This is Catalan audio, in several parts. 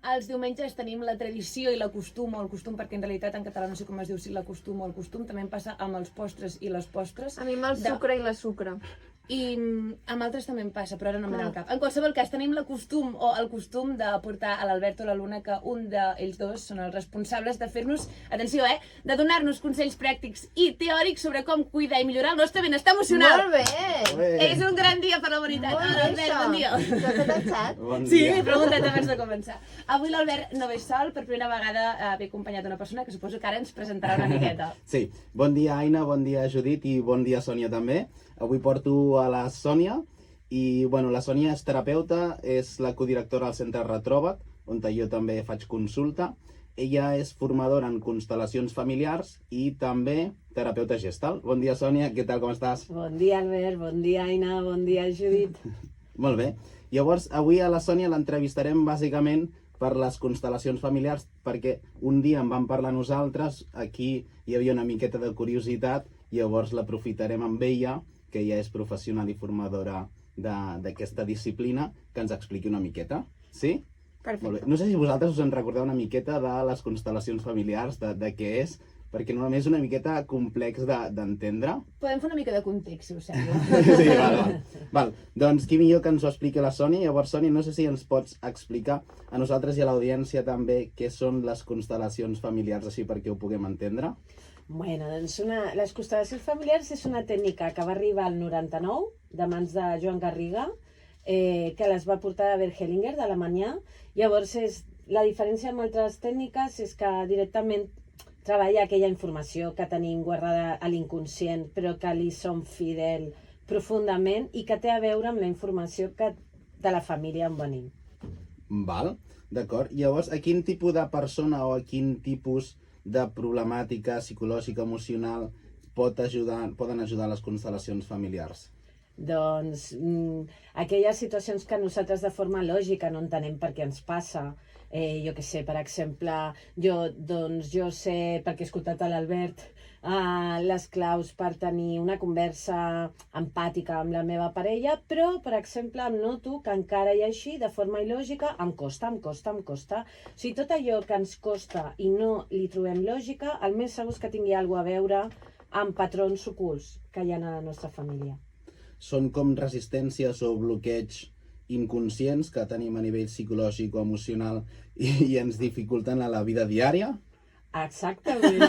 Els diumenges tenim la tradició i la costum, o el costum, perquè en realitat en català no sé com es diu, si la costum o el costum, també em passa amb els postres i les postres. A mi amb el sucre i la sucre. I amb altres també em passa, però ara no em ve al cap. En qualsevol cas, tenim el costum de portar a l'Albert o la Luna, que un d'ells dos són els responsables de fer-nos, atenció, de donar-nos consells pràctics i teòrics sobre com cuidar i millorar el nostre benestar emocional. Molt bé! És un gran dia per la humanitat. Albert, bon dia. T'has fet el xat? Sí, m'he preguntat abans de començar. Avui l'Albert no ve sol, per primera vegada ve acompanyat d'una persona que suposo que ara ens presentarà una miqueta. Sí, bon dia Aina, bon dia Judit i bon dia Sònia també. Avui porto a la Sònia i bueno, la Sònia és terapeuta, és la codirectora al Centre Retroba't, on jo també faig consulta. Ella és formadora en constel·lacions familiars i també terapeuta gestal. Bon dia Sònia, què tal, com estàs? Bon dia Albert, bon dia Aina, bon dia Judit. Molt bé. Llavors, avui a la Sònia l'entrevistarem bàsicament per les constel·lacions familiars, perquè un dia en vam parlar nosaltres, aquí hi havia una miqueta de curiositat, llavors l'aprofitarem amb ella, que ella és professional i formadora d'aquesta disciplina, que ens expliqui una miqueta. Sí? Perfecte. Molt bé. No sé si vosaltres us en recordeu una miqueta de les constel·lacions familiars, de què és, perquè normalment és una miqueta complex d'entendre. Podem fer una mica de context, si us sembla. Sí, val. Doncs qui millor que ens ho expliqui la Sònia. Llavors, Sònia, no sé si ens pots explicar a nosaltres i a l'audiència també què són les constel·lacions familiars, així perquè ho puguem entendre. Bueno, doncs les constel·lacions familiars és una tècnica que va arribar al 99, de mans de Joan Garriga, que les va portar a Bert Hellinger, d'Alemanya. Llavors, la diferència amb altres tècniques és que directament treballa aquella informació que tenim guardada a l'inconscient, però que li som fidel profundament i que té a veure amb la informació de la família on venim. Val, d'acord. Llavors, a quin tipus de persona o a quin tipus de problemàtica psicològica, emocional poden ajudar les constel·lacions familiars? Doncs aquelles situacions que nosaltres de forma lògica no entenem per què ens passa. Jo què sé, per exemple, jo sé, perquè he escoltat a l'Albert, les claus per tenir una conversa empàtica amb la meva parella, però, per exemple, em noto que encara i així, de forma il·lògica, em costa. O sigui, tot allò que ens costa i no li trobem lògica, el més segur és que tingui alguna cosa a veure amb patrons ocults que hi ha a la nostra família. Són com resistències o bloqueigs inconscients que tenim a nivell psicològic o emocional i ens dificulten a la vida diària? Exactament.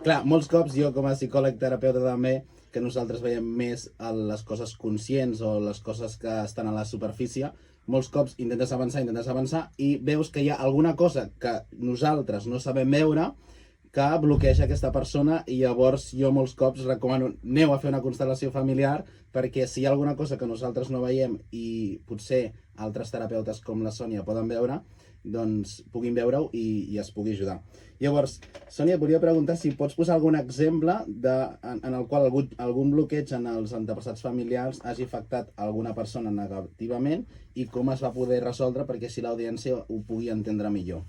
Clar, molts cops jo com a psicòleg terapeuta també, que nosaltres veiem més a les coses conscients o les coses que estan a la superfície, molts cops intentes avançar i veus que hi ha alguna cosa que nosaltres no sabem veure que bloqueja aquesta persona i llavors jo molts cops recomano aneu a fer una constel·lació familiar perquè si hi ha alguna cosa que nosaltres no veiem i potser altres terapeutes com la Sònia poden veure, doncs puguin veure-ho i es pugui ajudar. Llavors, Sònia, et volia preguntar si pots posar algun exemple en el qual algun bloqueig en els antepassats familiars hagi afectat alguna persona negativament i com es va poder resoldre perquè si l'audiència ho pugui entendre millor.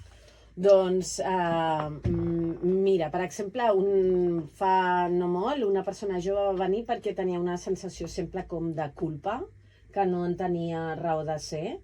Doncs, mira, per exemple, fa no molt, una persona jove va venir perquè tenia una sensació sempre com de culpa, que no en tenia raó de ser,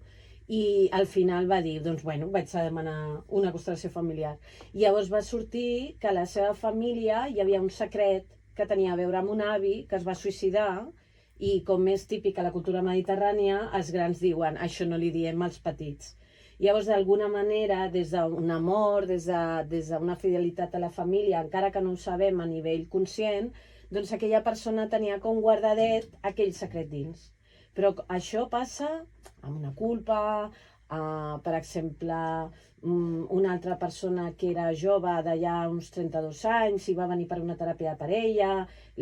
i al final va dir, doncs bueno, vaig a demanar una constel·lació familiar. I llavors va sortir que a la seva família hi havia un secret que tenia a veure amb un avi que es va suïcidar i com és típic a la cultura mediterrània, els grans diuen, això no li diem als petits. Llavors, d'alguna manera, des d'un amor, des d'una fidelitat a la família, encara que no ho sabem a nivell conscient, doncs aquella persona tenia com guardadet aquell secret dins. Però això passa amb una culpa, per exemple, una altra persona que era jove d'allà uns 32 anys i va venir per una teràpia de parella,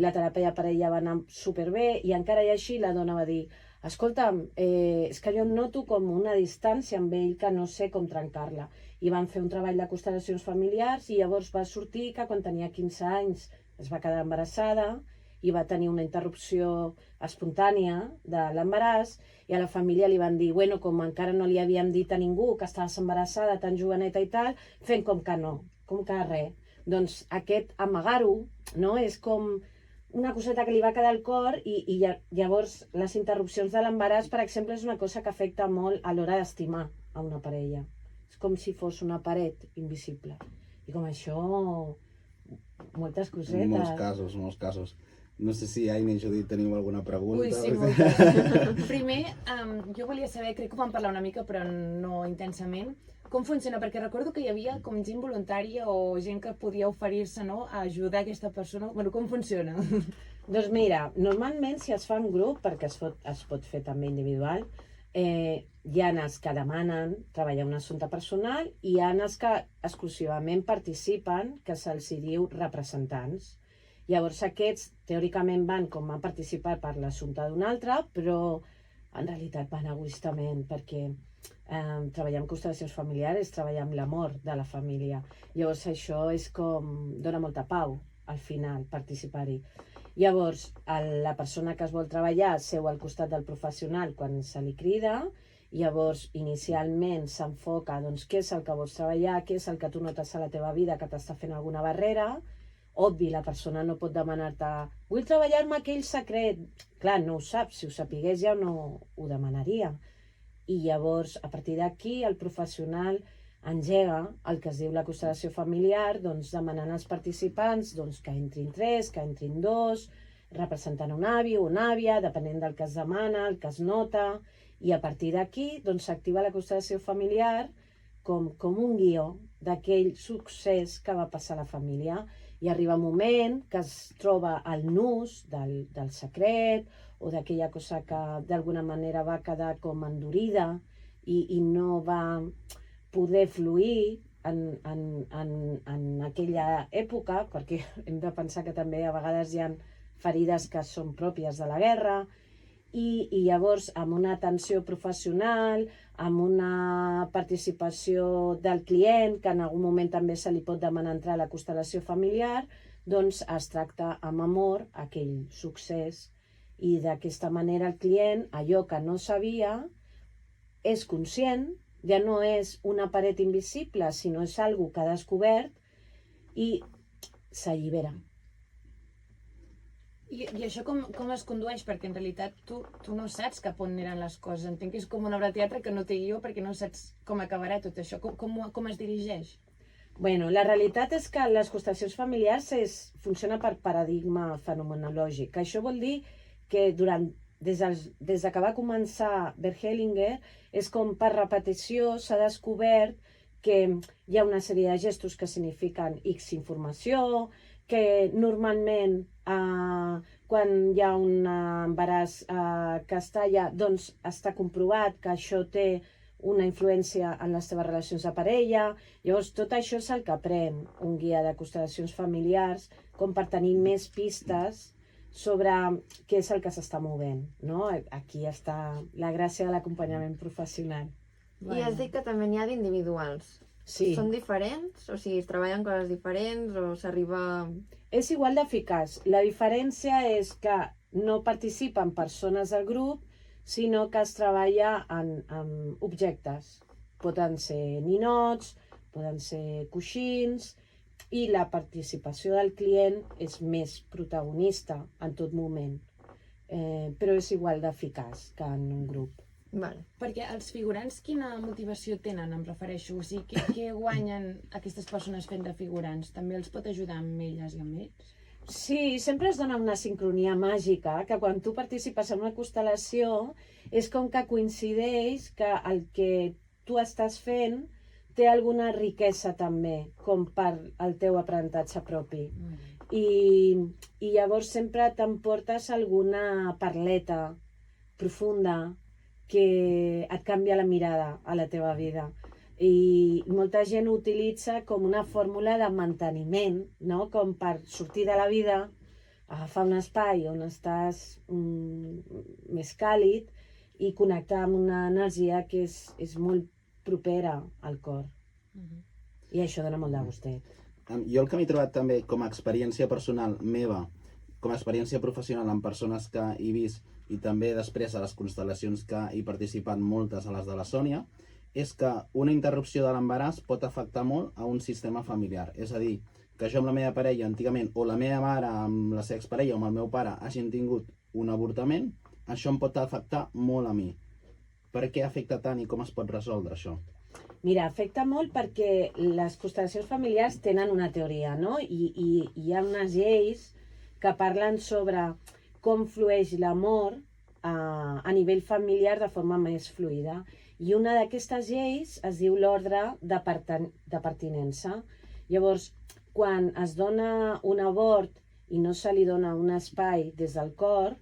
la teràpia de parella va anar superbé i encara i així la dona va dir escolta'm, és que jo em noto com una distància amb ell que no sé com trencar-la. I van fer un treball de constel·lacions familiars i llavors va sortir que quan tenia 15 anys es va quedar embarassada i va tenir una interrupció espontània de l'embaràs i a la família li van dir, bueno, com encara no li havíem dit a ningú que estaves embarassada tan joveneta i tal, fent com que no, com que res. Doncs aquest amagar-ho, no?, és com una coseta que li va quedar al cor i llavors les interrupcions de l'embaràs, per exemple, és una cosa que afecta molt a l'hora d'estimar, a una parella. És com si fos una paret invisible. I com això, moltes cosetes. Molts casos. No sé si Aina i Judit teniu alguna pregunta. Ui, sí, moltes. Primer, jo volia saber, crec que ho vam parlar una mica, però no intensament, com funciona, perquè recordo que hi havia com gent voluntària o gent que podia oferir-se, no?, a ajudar aquesta persona. Bueno, com funciona? Doncs mira, normalment si es fa en grup, perquè es pot fer també individual, hi ha els que demanen treballar un assumpte personal i hi ha els que exclusivament participen, que se'ls diu representants. Llavors aquests teòricament van com a participar per l'assumpte d'un altre, però en realitat van egoistament, perquè treballar amb constel·lacions familiars és treballar amb l'amor de la família. Llavors això és com, dona molta pau al final participar-hi. Llavors la persona que es vol treballar seu al costat del professional quan se li crida, llavors inicialment s'enfoca doncs què és el que vols treballar, què és el que tu notes a la teva vida que t'està fent alguna barrera. Obvi, la persona no pot demanar-te vull treballar-me aquell secret. Clar, no ho sap, si ho sapigués ja no ho demanaria. I llavors, a partir d'aquí, el professional engega el que es diu la constel·lació familiar, doncs demanant als participants doncs, que entrin 3, que entrin 2, representant un avi o una àvia, depenent del que es demana, el que es nota, i a partir d'aquí doncs, s'activa la constel·lació familiar com un guió d'aquell succés que va passar a la família. I arriba un moment que es troba el nus del secret o d'aquella cosa que d'alguna manera va quedar com endurida i no va poder fluir en aquella època, perquè hem de pensar que també a vegades hi ha ferides que són pròpies de la guerra, i llavors amb una atenció professional, amb una participació del client, que en algun moment també se li pot demanar entrar a la constel·lació familiar, doncs es tracta amb amor aquell succés i d'aquesta manera el client, allò que no sabia, és conscient, ja no és una paret invisible, sinó és algo que ha descobert i s'allibera. I això com es condueix? Perquè en realitat tu no saps cap on aniran les coses. Entenc que és com una obra de teatre que no té guió perquè no saps com acabarà tot això. Com es dirigeix? Bueno, la realitat és que les constel·lacions familiars funciona per paradigma fenomenològic. Això vol dir que des que va començar Bert Hellinger és com per repetició s'ha descobert que hi ha una sèrie de gestos que signifiquen X informació, que normalment quan hi ha un embaràs que es talla, doncs està comprovat que això té una influència en les teves relacions de parella. Llavors tot això és el que pren un guia de constel·lacions familiars com per tenir més pistes sobre què és el que s'està movent, no? Aquí està la gràcia de l'acompanyament professional. I has dit que també n'hi ha d'individuals. Sí. Són diferents? O sigui, es treballen coses diferents o s'arriba... És igual d'eficaç. La diferència és que no participen persones del grup, sinó que es treballa amb objectes. Poden ser ninots, poden ser coixins, i la participació del client és més protagonista en tot moment. Però és igual d'eficaç que en un grup. Vale. Perquè els figurants quina motivació tenen, em refereixo? O sigui, què guanyen aquestes persones fent de figurants? També els pot ajudar amb elles i amb ells? Sí, sempre es dona una sincronia màgica, que quan tu participes en una constel·lació és com que coincideix que el que tu estàs fent té alguna riquesa també, com per al teu aprenentatge propi. I llavors sempre t'emportes alguna perleta profunda que et canvia la mirada a la teva vida. I molta gent ho utilitza com una fórmula de manteniment, no? Com per sortir de la vida, agafar un espai on estàs més càlid i connectar amb una energia que és molt propera al cor. I això dona molt de gustet. Jo el que m'he trobat també com a experiència personal meva, com a experiència professional amb persones que he vist i també després a les constel·lacions que he participat moltes a les de la Sònia, és que una interrupció de l'embaràs pot afectar molt a un sistema familiar. És a dir, que jo amb la meva parella antigament, o la meva mare amb la seva exparella o amb el meu pare hagin tingut un avortament, això em pot afectar molt a mi. Per què afecta tant i com es pot resoldre això? Mira, afecta molt perquè les constel·lacions familiars tenen una teoria, no? I hi ha unes lleis que parlen sobre com flueix l'amor a nivell familiar de forma més fluida. I una d'aquestes lleis es diu l'ordre de pertinença. Llavors, quan es dona un abort i no se li dona un espai des del cor,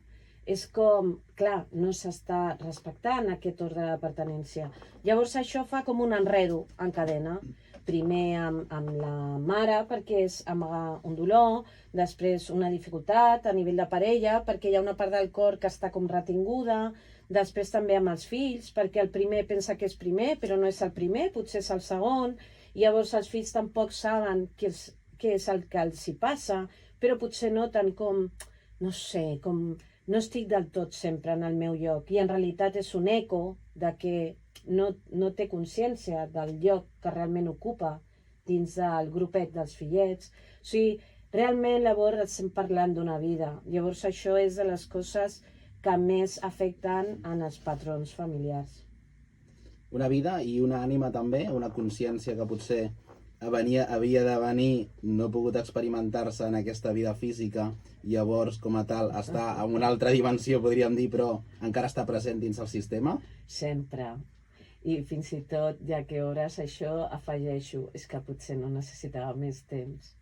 és com, clar, no s'està respectant aquest ordre de pertinència. Llavors això fa com un enredo en cadena. Primer amb la mare, perquè és amagar un dolor, després una dificultat a nivell de parella, perquè hi ha una part del cor que està com retinguda, després també amb els fills, perquè el primer pensa que és primer, però no és el primer, potser és el segon, i llavors els fills tampoc saben què és el que els hi passa, però potser noten com, no sé, com no estic del tot sempre en el meu lloc, i en realitat és un eco de que no té consciència del lloc que realment ocupa dins del grupet dels fillets. O sigui, realment llavors estem parlant d'una vida. Llavors això és de les coses que més afecten en els patrons familiars. Una vida i una ànima també, una consciència que potser havia de venir, no ha pogut experimentar-se en aquesta vida física, i llavors, com a tal, està en una altra dimensió, podríem dir, però encara està present dins el sistema? Sempre. I fins i tot, ja que hores això, afegeixo, és que potser no necessitava més temps.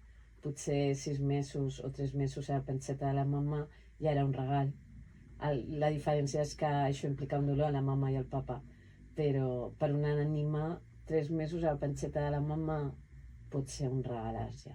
Potser 6 mesos o 3 mesos a la panceta de la mama ja era un regal. La diferència és que això implica un dolor a la mama i al papa, però per una ànima, 3 mesos a la panceta de la mama pot ser un regalàs ja.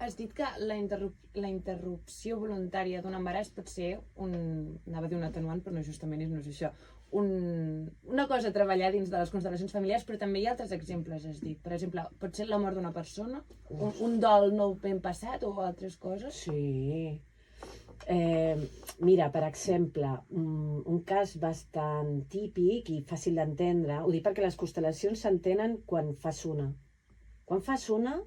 Has dit que la interrupció voluntària d'un embaràs pot ser anava a dir un atenuant, però no justament no és això, una cosa a treballar dins de les constel·lacions familiars, però també hi ha altres exemples, has dit. Per exemple, pot ser la mort d'una persona, un dol no ben passat o altres coses? Sí. Mira, per exemple, un cas bastant típic i fàcil d'entendre, ho dic perquè les constel·lacions s'entenen quan fas una. Quan fas una,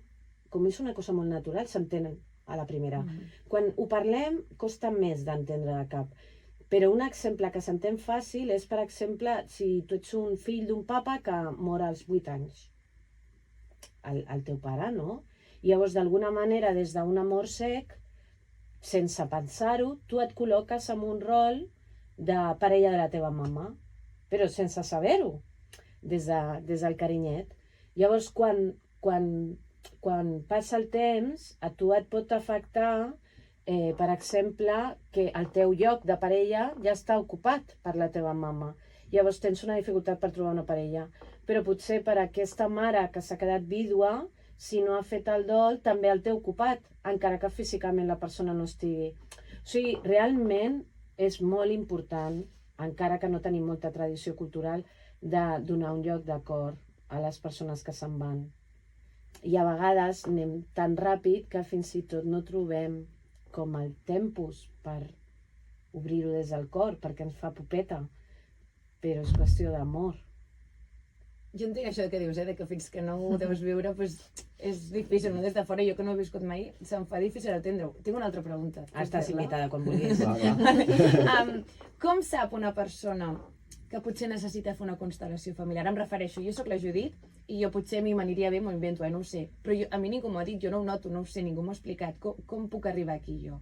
com és una cosa molt natural, s'entenen a la primera. Quan ho parlem, costa més d'entendre de cap. Però un exemple que s'entén fàcil és, per exemple, si tu ets un fill d'un papa que mor als 8 anys. El teu pare, no? I llavors, d'alguna manera, des d'un amor sec, sense pensar-ho, tu et col·loques en un rol de parella de la teva mama, però sense saber-ho, des del carinyet. Llavors, quan passa el temps, a tu et pot afectar, per exemple, que el teu lloc de parella ja està ocupat per la teva mama. Llavors tens una dificultat per trobar una parella. Però potser per aquesta mare que s'ha quedat vídua, si no ha fet el dol, també el té ocupat, encara que físicament la persona no estigui. O sigui, realment és molt important, encara que no tenim molta tradició cultural, de donar un lloc de cor a les persones que se'n van. I a vegades anem tan ràpid que fins i tot no trobem com el tempus per obrir-ho des del cor, perquè ens fa popeta, però és qüestió d'amor. Jo entenc això que dius, de que fins que no ho deus viure és difícil, no? Des de fora, jo que no ho he viscut mai, se'm fa difícil entendre-ho. Tinc una altra pregunta. Estàs invitada quan vulguis. Com sap una persona que potser necessita fer una constel·lació familiar? Em refereixo, jo sóc la Judit i jo potser a mi m'aniria bé, m'ho invento, no ho sé. Però a mi ningú m'ho ha dit, jo no ho noto, no ho sé, ningú m'ho ha explicat. Com puc arribar aquí jo?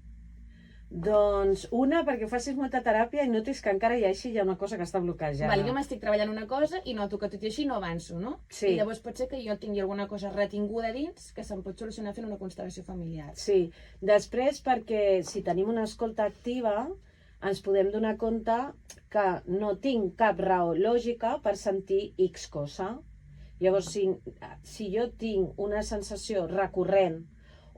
Doncs perquè facis molta teràpia i notis que encara hi ha una cosa que està bloquejada. Jo m'estic treballant una cosa i noto que tot i així no avanço, no? Sí. I llavors pot ser que jo tingui alguna cosa retinguda dins que se'm pot solucionar fent una constel·lació familiar. Sí. Després, perquè si tenim una escolta activa, ens podem donar compte que no tinc cap raó lògica per sentir X cosa. Llavors, si jo tinc una sensació recurrent,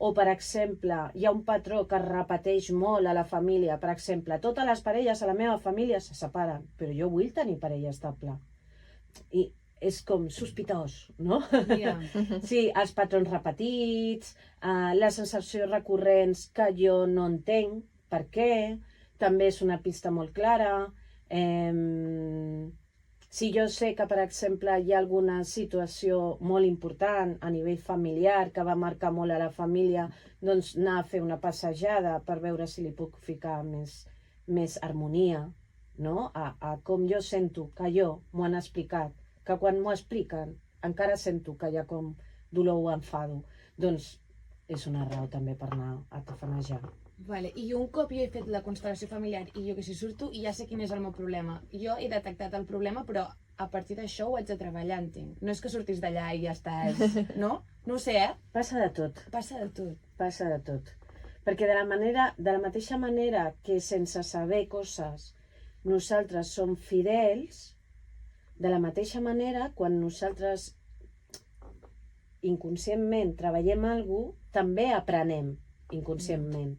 o, per exemple, hi ha un patró que es repeteix molt a la família, per exemple, totes les parelles a la meva família se separen, però jo vull tenir parella estable. I és com sospitós, no? Yeah. Sí, els patrons repetits, les sensacions recurrents que jo no entenc per què, també és una pista molt clara. Si jo sé que, per exemple, hi ha alguna situació molt important a nivell familiar que va marcar molt a la família, doncs anar a fer una passejada per veure si li puc ficar més harmonia, no? A com jo sento que jo m'ho han explicat, que quan m'ho expliquen encara sento que hi ha com dolor o enfado. Doncs és una raó també per anar a tafanejar. Vale. I un cop jo he fet la constel·lació familiar i jo que si surto i ja sé quin és el meu problema. Jo he detectat el problema, però a partir d'això ho haig de treballar, entenc. No és que surtis d'allà i ja estàs... No? No ho sé, Passa de tot. Passa de tot. Passa de tot. Perquè de la mateixa manera que sense saber coses nosaltres som fidels, de la mateixa manera, quan nosaltres inconscientment treballem alguna cosa, també aprenem inconscientment.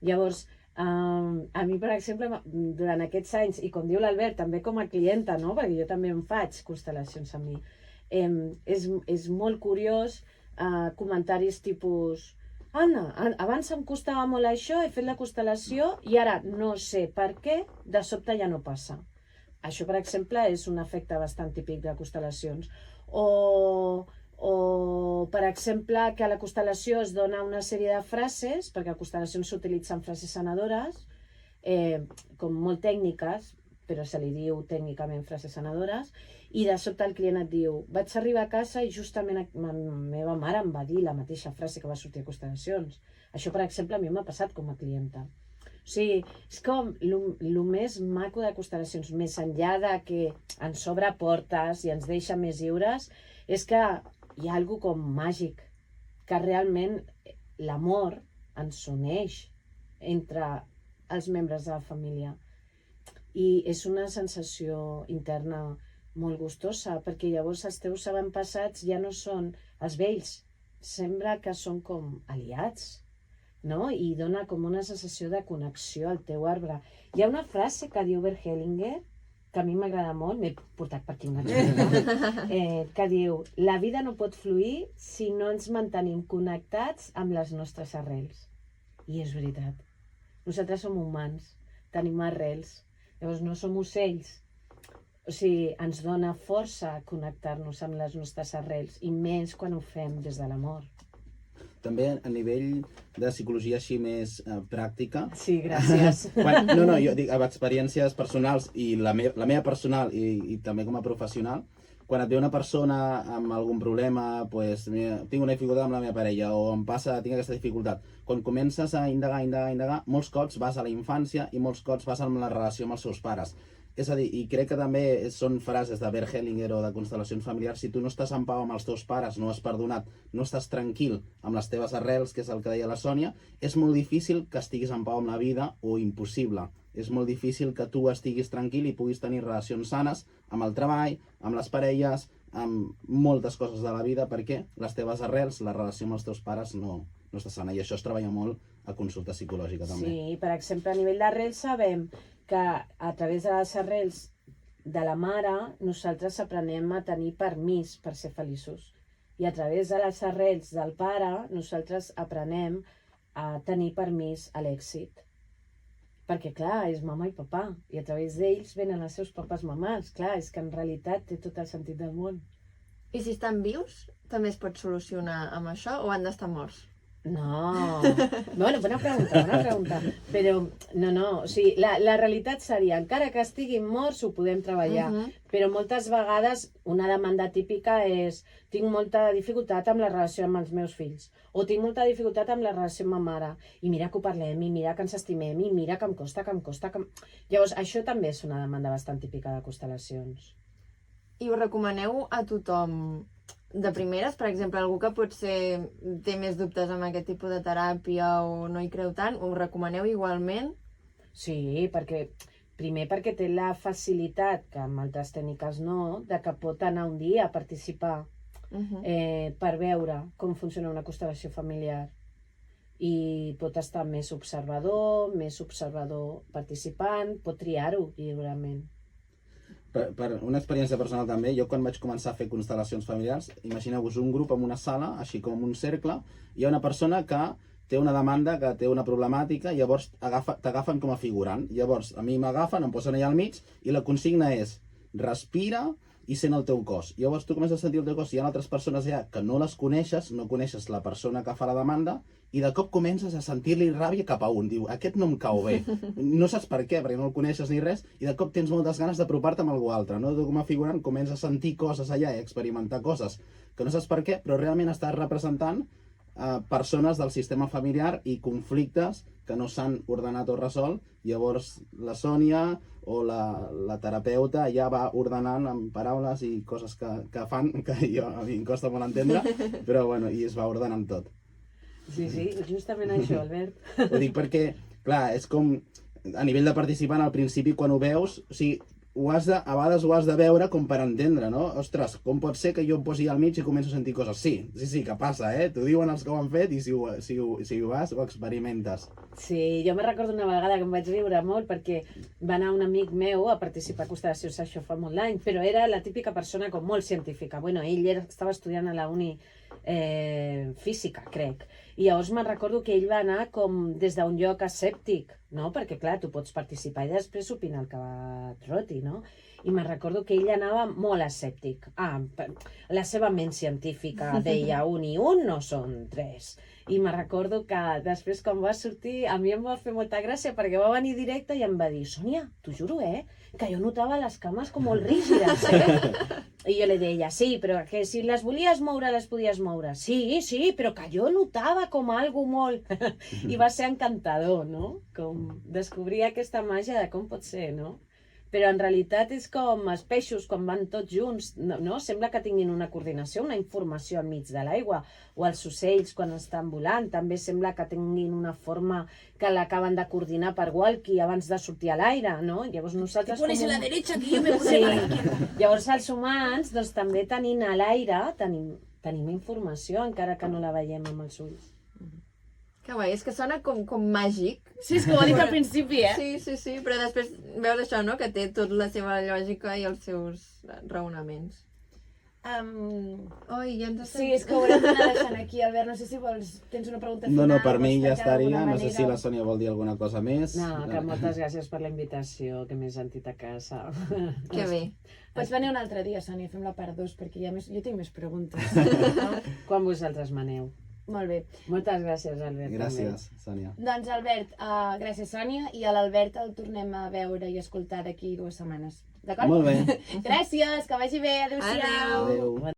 Llavors, a mi, per exemple, durant aquests anys, i com diu l'Albert, també com a clienta, no? Perquè jo també em faig constel·lacions a mi, és molt curiós comentaris tipus Anna, abans em costava molt això, he fet la constel·lació i ara no sé per què, de sobte ja no passa. Això, per exemple, és un efecte bastant típic de constel·lacions. O, per exemple, que a la constel·lació es dona una sèrie de frases, perquè a constel·lacions s'utilitzen frases sanadores, com molt tècniques, però se li diu tècnicament frases sanadores, i de sobte el client et diu vaig arribar a casa i justament la meva mare em va dir la mateixa frase que va sortir a constel·lacions. Això, per exemple, a mi m'ha passat com a clienta. O sigui, és com el més maco de constel·lacions, més enllà de que ens obre portes i ens deixa més lliures, és que hi ha alguna com màgic, que realment l'amor ens uneix entre els membres de la família. I és una sensació interna molt gustosa, perquè llavors els teus avantpassats ja no són els vells, sembla que són com aliats, no? I dona com una sensació de connexió al teu arbre. Hi ha una frase que diu Bert Hellinger, que a mi m'agrada molt, m'he portat per aquí una mica, que diu la vida no pot fluir si no ens mantenim connectats amb les nostres arrels. I és veritat. Nosaltres som humans, tenim arrels, llavors no som ocells. O sigui, ens dona força connectar-nos amb les nostres arrels, i més quan ho fem des de l'amor. També a nivell de psicologia així més pràctica. Sí, gràcies. No, jo dic, amb experiències personals i la meva personal i també com a professional, quan et ve una persona amb algun problema, pues, tinc una dificultat amb la meva parella o tinc aquesta dificultat. Quan comences a indagar, molts cops vas a la infància i molts cops vas amb la relació amb els seus pares. És a dir, i crec que també són frases de Bert Hellinger o de constel·lacions familiars, si tu no estàs en pau amb els teus pares, no has perdonat, no estàs tranquil amb les teves arrels, que és el que deia la Sònia, és molt difícil que estiguis en pau amb la vida o impossible. És molt difícil que tu estiguis tranquil i puguis tenir relacions sanes amb el treball, amb les parelles, amb moltes coses de la vida, perquè les teves arrels, la relació amb els teus pares no està sana. I això es treballa molt a consulta psicològica també. Sí, per exemple, a nivell d'arrels sabem que a través de les arrels de la mare nosaltres aprenem a tenir permís per ser feliços. I a través de les arrels del pare nosaltres aprenem a tenir permís a l'èxit. Perquè, clar, és mama i papà, i a través d'ells venen els seus papàs mamàs. Clar, és que en realitat té tot el sentit del món. I si estan vius, també es pot solucionar amb això o han d'estar morts? No, bueno, bona pregunta, però no, o sigui, la realitat seria, encara que estiguin morts ho podem treballar, però moltes vegades una demanda típica és tinc molta dificultat amb la relació amb els meus fills, o tinc molta dificultat amb la relació amb ma mare, i mira que ho parlem, i mira que ens estimem, i mira que em costa. Llavors, això també és una demanda bastant típica de constel·lacions. I ho recomaneu a tothom? De primeres, per exemple, algú que potser té més dubtes amb aquest tipus de teràpia o no hi creu tant, ho recomaneu igualment? Sí, primer perquè té la facilitat, que amb altres tècniques no, de que pot anar un dia a participar per veure com funciona una constel·lació familiar. I pot estar més observador participant, pot triar-ho lliurement. Per una experiència personal també, jo quan vaig començar a fer constel·lacions familiars, imagineu-vos un grup en una sala, així com un cercle, hi ha una persona que té una demanda, que té una problemàtica, i llavors t'agafen com a figurant. Llavors, a mi m'agafen, em posen allà al mig, i la consigna és respira i sent el teu cos. Llavors tu comences a sentir el teu cos, i hi ha altres persones allà que no les coneixes, no coneixes la persona que fa la demanda, i de cop comences a sentir-li ràbia cap a un. Diu, aquest no em cau bé. No saps per què, perquè no el coneixes ni res, i de cop tens moltes ganes d'apropar-te amb algú altre, no? Tu com a figurant comences a sentir coses allà i experimentar coses que no saps per què, però realment estàs representant persones del sistema familiar i conflictes que no s'han ordenat o resolt. Llavors la Sònia o la terapeuta ja va ordenant amb paraules i coses que fan, que a mi em costa molt entendre, però bueno, i es va ordenant tot. Sí, justament això, Albert. Ho dic perquè, clar, és com a nivell de participant al principi quan ho veus, o sigui, a vegades ho has de veure com per entendre, no? Ostres, com pot ser que jo em posi al mig i començo a sentir coses? Sí, que passa, T'ho diuen els que ho han fet i si ho vas, ho experimentes. Sí, jo me recordo una vegada que em vaig riure molt perquè va anar un amic meu a participar a Constellacions, això fa molt d'any, però era la típica persona com molt científica. Bueno, ell estava estudiant a la uni física, crec. I llavors me'n recordo que ell va anar com des d'un lloc escèptic, no? Perquè, clar, tu pots participar i després opinar el que et roti, no? I me'n recordo que ell anava molt escèptic. La seva ment científica deia 1 i 1 no són 3. I me'n recordo que després quan va sortir, a mi em va fer molta gràcia perquè va venir directe i em va dir, Sònia, t'ho juro, que jo notava les cames com molt rígides, I jo li deia, sí, però que si les volies moure, les podies moure. Sí, però que jo notava com algo molt... I va ser encantador, no? Com descobrir aquesta màgia de com pot ser, no? Però en realitat és com els peixos quan van tots junts, no? Sembla que tinguin una coordinació, una informació enmig de l'aigua, o els ocells quan estan volant també sembla que tinguin una forma que l'acaben de coordinar per walkie abans de sortir a l'aire, no? Llavors nosaltres... Te pones a la derecha que yo me puse a la izquierda. Llavors els humans, doncs també tenint a l'aire, tenim informació encara que no la veiem amb els ulls. Que guai, és que sona com màgic. Sí, és que ho ha dit al principi, Sí, però després veus això, no?, que té tota la seva lògica i els seus raonaments. Oi, ja ens estem... Sí, és que ho haurem d'anar deixant aquí, Albert. No sé si tens una pregunta final. No, per mi ja estaria. No sé si la Sònia vol dir alguna cosa més. No, que moltes gràcies per la invitació, que m'he sentit a casa. Que bé. Pots venir un altre dia, Sònia, fem la part 2, perquè jo tinc més preguntes. Quan vosaltres maneu. Molt bé. Moltes gràcies, Albert. Gràcies, Sònia. Doncs, Albert, gràcies, Sònia, i a l'Albert el tornem a veure i escoltar d'aquí 2 setmanes. D'acord? Molt bé. Gràcies, que vagi bé, adéu-siau. Adéu.